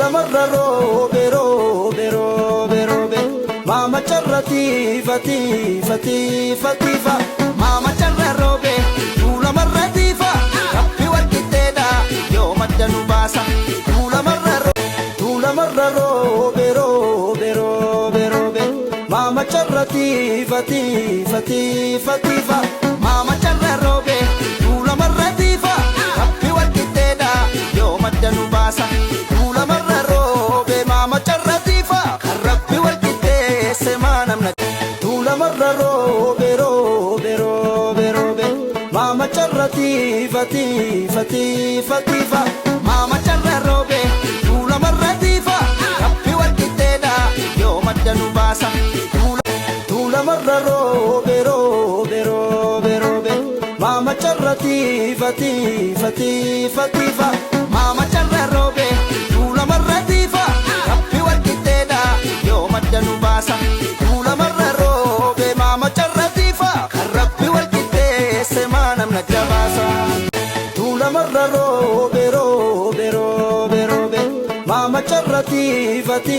marra robe robe robe robe mama charrati fati fati fati fa mama charra robe tula marra tifa kappi walkiteda yo maddanu basa tula marra robe robe robe robe mama charrati fati fati fati fa mama charra robe tula marra tifa kappi walkiteda yo maddanu basa robe robe robe robe mama charrati fati fati fati fa mama charra robe tula marrati fa kappi walkiteda yo maddanu basa tula marra robe robe robe robe mama charrati fati fati fati fa mama charra robe tula marrati fa kappi walkiteda yo maddanu basa tula marra marra robe robe robe robe mama charrati fati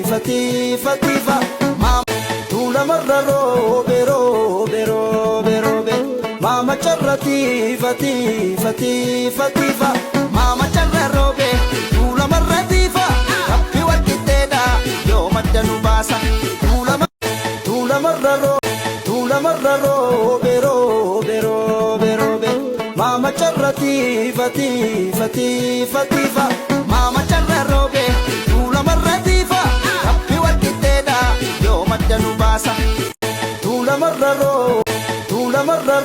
fati fati fa mama tula marra robe robe robe robe mama charrati fati fati fati fa mama charra robe tula marra tifa kappi walkiteda yo maddanu basa tula marra robe robe robe robe mama charrati fati fati fati fa mama charra robe tula marra tifa kappi walkiteda yo maddanu basa tula marra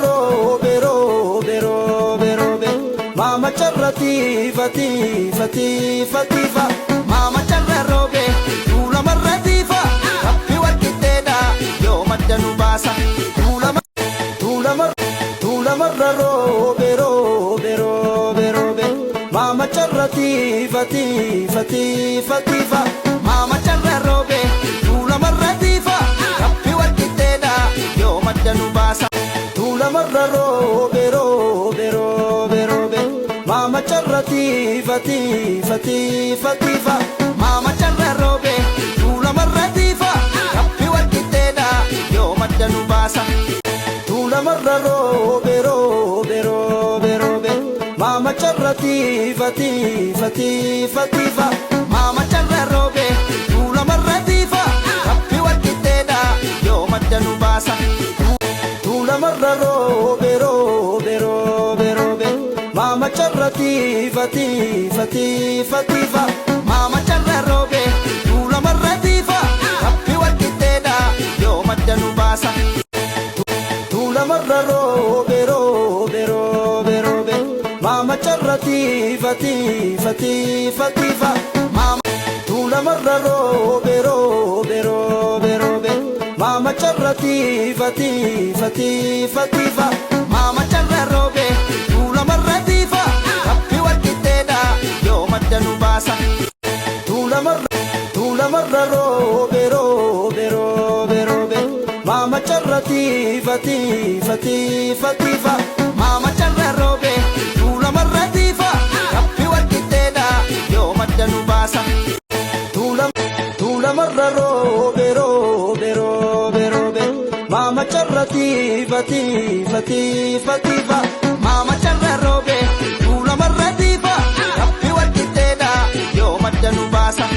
robe robe robe robe mama charrati fati fati fati fa mama charra robe tula marra tifa kappi walkiteda yo maddanu basa tula marra robe robe robe robe mama charrati fati fati fati fa mama charra robe tula marra tifa kappi walkiteda yo maddanu basa tula marra robe robe robe robe mama charrati fati fati fati fa mama charra robe tula marra tifa kappi walkiteda yo maddanu basa tula marra robe robe robe robe mama charrati fati fati fati fa mama charra robe tula marra tifa kappi walkiteda yo maddanu basa tula marra robe robe robe robe mama charrati fati fati fati fa mama charra robe tula marra tifa kappi walkiteda yo maddanu basa tula marra robe robe robe robe mama charrati fati fati fati fa mama tula marra robe robe robe robe mama charrati fati fati fati fa mama charra robe tula marra tifa kappi walkiteda yo maddanu basa tula marra robe robe robe robe mama charrati fati fati fati fa mama charra robe tula marra tifa kappi walkiteda yo maddanu basa tula marra robe robe robe robe mama charrati fati fati fati fa mama charra robe tula marra tifa kappi walkiteda yo maddanu basa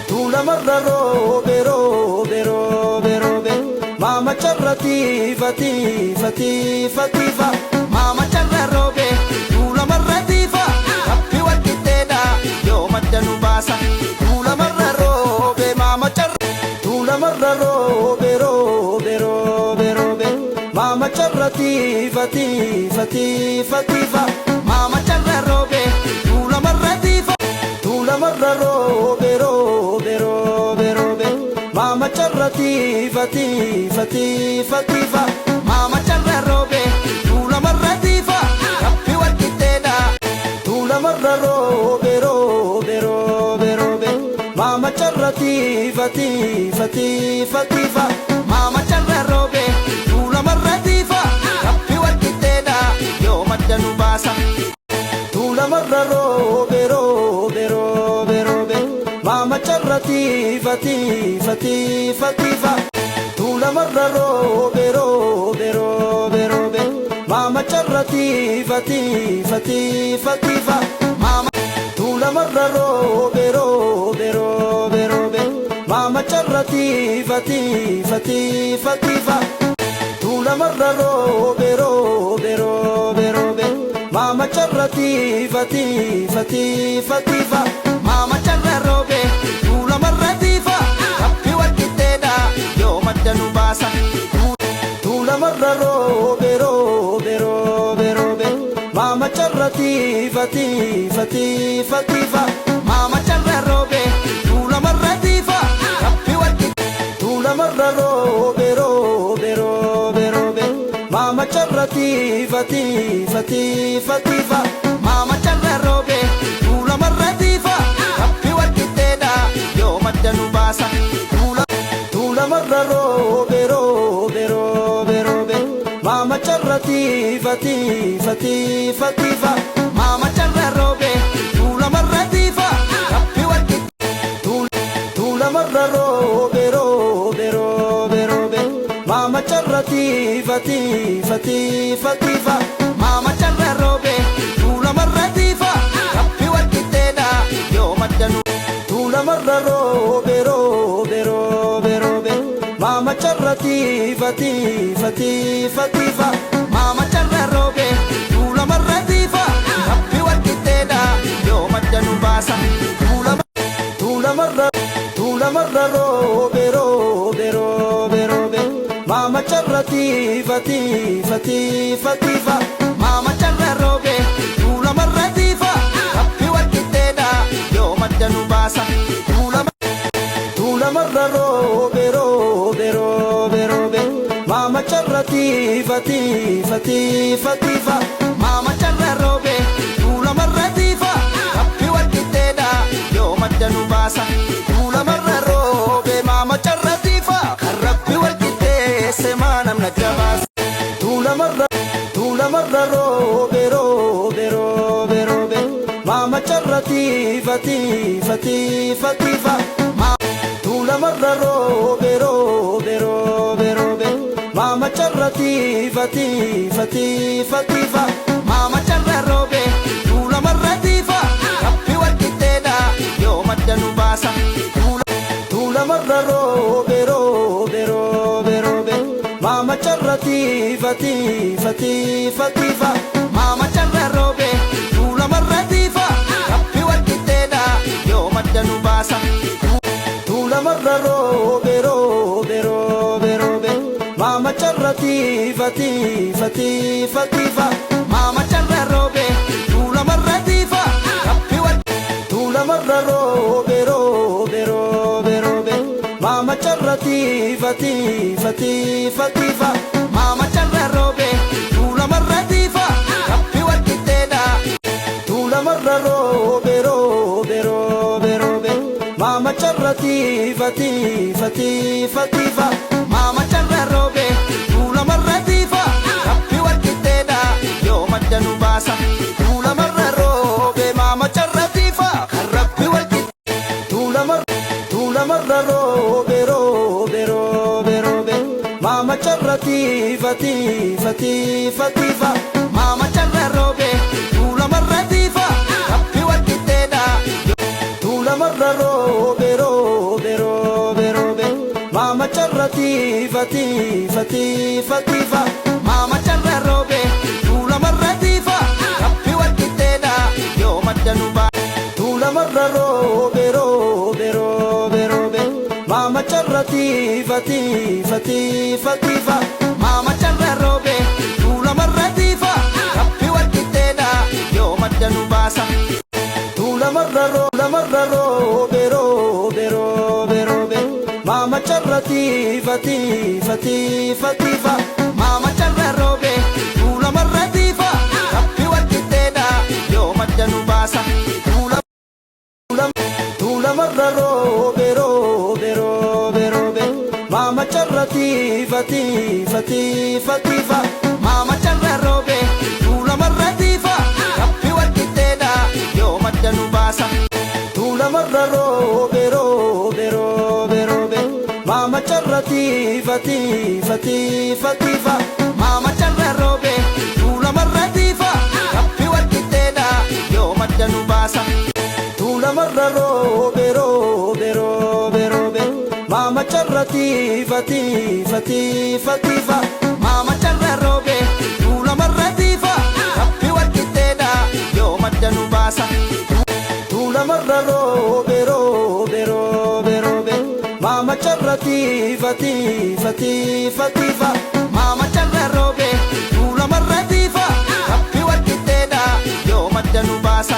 tula marra robe robe robe robe mama charrati fati fati fati fa mama charra robe tula marra tifa kappi walkiteda yo maddanu basa tula marra robe mama robe robe robe robe mama charrati fati fati fati fa mama charra robe tula marra tifa tula marra robe robe robe robe mama charrati fati fati fati fa mama charra robe tula marra tifa kappi walkiteda tula marra robe robe robe robe mama charrati fati fati fati fa mama charra robe tula marra tifa kappi walkiteda yo maddanu basa tula marra robe robe robe robe marratiifa tiifa tiifa tiifa tuula marra roobe roobe roobe roobe mama charratiifa tiifa tiifa tiifa mama tuula marra roobe roobe roobe roobe mama charratiifa tiifa tiifa tiifa tuula marra roobe roobe roobe roobe mama charratiifa tiifa tiifa tiifa mama charra roobe tuula marra tiifa kappi walqixxeedha yoo madda nu baasa tuula marra roobe roobe roobe roobe mama charratiifa tiifa tiifa tiifa mama charra roobe tuula marra tiifa kappi walqixxeedha tuula marra roobe roobe roobe roobe mama charratiifa tiifa tiifa tiifa mama charra roobe tuula marra tiifa kappi walqixxeedha yoo madda nu baasa tuula marra roobe roobe roobe roobe mama charratiifa tiifa tiifa tiifa mama charra roobe tuula marra tiifa kappi walqixxeedha tuula marra roobe roobe roobe roobe mama charratiifa tiifa tiifa tiifa mama charra roobe tuula marra tiifa kappi walqixxeedha yoo madda nu tuula marra roobe roobe roobe roobe mama charratiifa tiifa tiifa tiifa mama charra roobe tuula marra tiifa kappi walqixxeedha yoo madda nu baasa tuula marra roobe roobe roobe roobe mama charratiifa tiifa tiifa tiifa mama charra roobe tuula marra tiifa kappi walqixxeedha yoo madda nu baasa tuula marra roobe roobe roobe roobe mama charratiifa tiifa tiifa tiifa mama charra roobe tuula marra tiifa kappi walqixxeedha yoo madda nu baasa tuula marra roobe mama charratiifa kan rabbi walqixxeesse maanam nagga baasa tuula marra roobe roobe roobe roobe mama charratiifa tiifa tiifa tiifa tuula marra roobe roobe roobe roobe mama charratiifa tiifa tiifa tiifa mama charra roobe tuula marra tiifa kappi walqixxeedha yoo madda nu baasa tuula marra roobe roobe roobe roobe mama charratiifa tiifa tiifa tiifa mama charra roobe tuula marra tiifa kappi walqixxeedha yoo madda nu baasa tuula marra roobe roobe roobe roobe mama charratiifa tiifa tiifa tiifa mama charra roobe tuula marra tiifa kappi walqixxeedha tuula marra roobe roobe roobe roobe mama charratiifa tiifa tiifa tiifa mama charra roobe tuula marra tiifa kappi walqixxeedha tuula marra roobe roobe roobe roobe mama charratiifa tiifa tiifa tiifa mama charra roobe tuula marra tiifa kappi walqixxeedha yoo madda nu baasa tuula marra roobe mama charratiifa kan rabbi walqixxeedha tuula marra roobe roobe roobe roobe mama charratiifa tiifa tiifa tiifa mama charra roobe tuula marra tiifa kappi walqixxeedha tuula marra roobe roobe roobe roobe mama charratiifa tiifa tiifa tiifa mama charra roobe tuula marra tiifa kappi walqixxeedha yoo madda nu baasa tuula marra roobe roobe roobe roobe mama charratiifa tiifa tiifa tiifa mama charra roobe tuula marra tiifa kappi walqixxeedha yoo madda nu baasa tuula marra roobe roobe roobe roobe mama charratiifa tiifa tiifa tiifa mama charra roobe tuula marra tiifa kappi walqixxeedha yoo madda nu baasa tuula marra roobe roobe roobe roobe mama charratiifa tiifa tiifa tiifa mama charra roobe tuula marra tiifa kappi walqixxeedha yoo madda nu baasa tuula marra roobe roobe fatifa mama charra robe tula marra tifa kappi walqixxeedha yoo madda nu baasa tula marra robe robe robe robe mama charra fatifa mama charra robe tula marra tifa kappi walqixxeedha yoo madda nu baasa tula marra robe robe robe robe mama charra fatifa mama charra robe tula marra tifa kappi walqixxeedha yoo madda nu baasa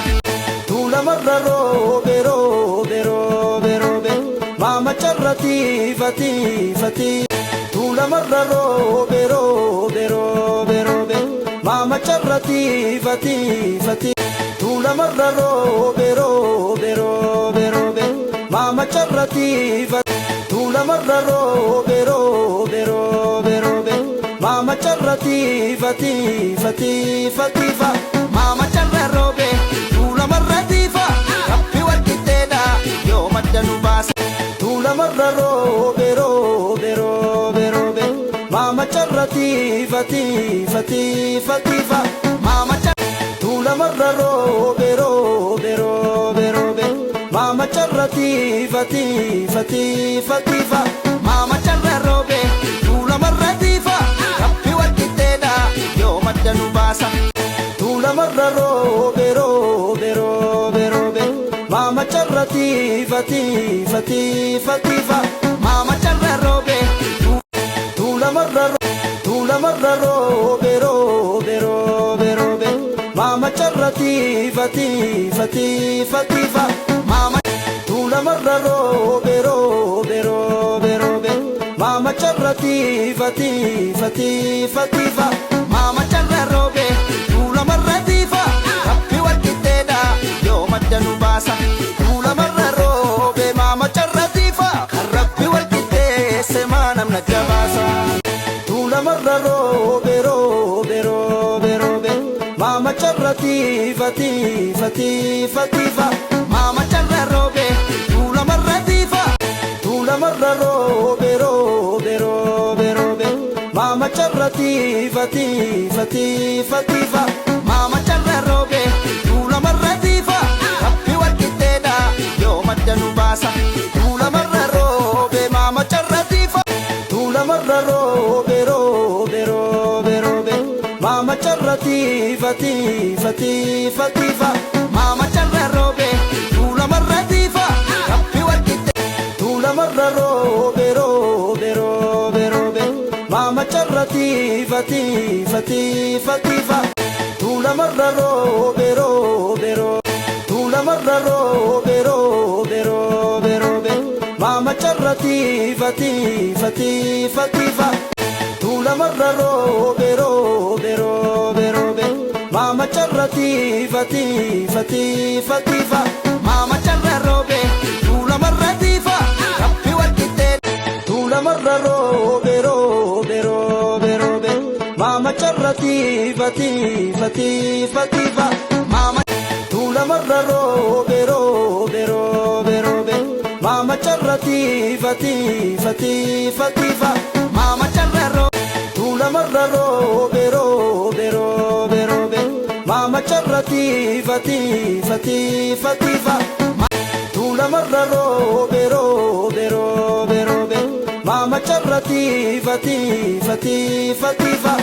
tula marra robe robe robe robe mama charra tula marra robe robe robe robe mama charra tula marra robe robe robe robe mama charra tula marra robe robe robe robe mama charra fatifa mama charra robe tula marra tifa kappi walqixxeedha yoo madda nu baasa tula marra robe robe robe robe mama charra fatifa mama charra tula marra robe robe robe robe mama charra fatifa mama charra robe tula marra tifa kappi walqixxeedha yoo madda nu baasa tula marra robe robe robe robe mama charra fatifa mama charra robe tula marra robe robe robe robe mama charra fatifa mama tula marra robe robe robe robe mama charra fatifa mama charra robe tula marra tifa kappi walqixxeedha yoo madda nu baasa tula marra robe mama charra tifa karrabbi walqixxeesse maanam nagga baasa tula marra robe robe robe robe mama charra fatifa mama charra robe tula marra tifa tula marra robe robe robe robe mama charra fatifa mama charra robe tula marra tifa kappi walqixxeedha yoo madda nu baasa tula marra robe mama charra tifa tula marra robe robe robe robe mama charra fatifa mama charra robe tula marra tifa kappi walqixxeedha tula marra robe robe robe robe mama charra fatifa tula marra robe robe robe tula marra robe robe robe robe mama charra fatifa tula marra robe robe robe robe mama charra fatifa mama charra robe tula marra tifa kappi walqixxeedha tula marra robe robe robe robe mama charra fatifa mama tula marra robe robe robe robe mama charra fatifa mama charra robe tula marra robe robe robe robe mama charra fatifa tula marra robe robe robe robe mama charra fatifa